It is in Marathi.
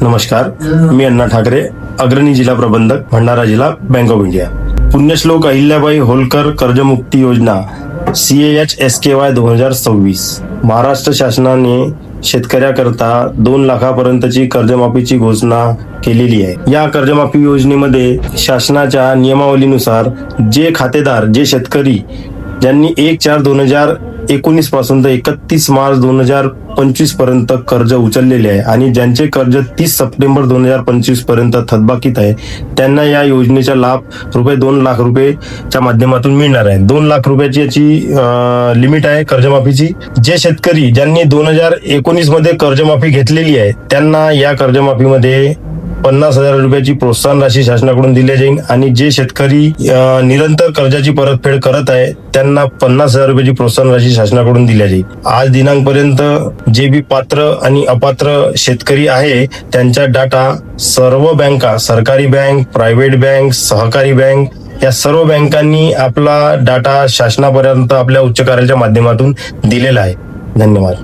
नमस्कार, मी अण्णा ठाकरे, अग्रणी जिल्हा प्रबंधक, भंडारा जिल्हा, बँक ऑफ इंडिया. पुण्यश्लोक अहिल्याबाई होलकर कर्जमुक्ती योजना CAHSKY 2026. महाराष्ट्र शासनाने शेतकऱ्याकरता 2 लाखापर्यंतची कर्जमाफीची घोषणा केलेली आहे. या कर्जमाफी योजनेमध्ये शासनाच्या नियमावलीनुसार जे खातेदार, जे शेतकरी ज्यांनी 1/4/2019 पासून तर 31 मार्च 2025 पर्यंत कर्ज उचललेले आहे आणि ज्यांचे कर्ज 30 सप्टेंबर 2025 पर्यंत थकबाकीत आहे, त्यांना या योजनेचा लाभ ₹2 लाख च्या माध्यमातून मिळणार आहे. 2 लाख रुपयाची याची लिमिट आहे कर्जमाफीची. जे शेतकरी ज्यांनी 2019 मध्ये कर्जमाफी घेतलेली आहे, त्यांना या कर्जमाफीमध्ये 50,000 रुपयाची प्रोत्साहन राशी शासनाकडून दिली जाईल आणि जे शेतकरी निरंतर कर्जाची परतफेड करत आहे, त्यांना 50,000 रुपयाची प्रोत्साहन राशी शासनाकडून दिली जाईल. आज दिनांकपर्यंत जे बी पात्र आणि अपात्र शेतकरी आहे, त्यांचा डाटा सर्व बँका, सरकारी बँक, प्रायव्हेट बँक, सहकारी बँक या सर्व बँकांनी आपला डाटा शासनापर्यंत आपल्या उच्च कार्यालयाच्या माध्यमातून दिलेला आहे. धन्यवाद.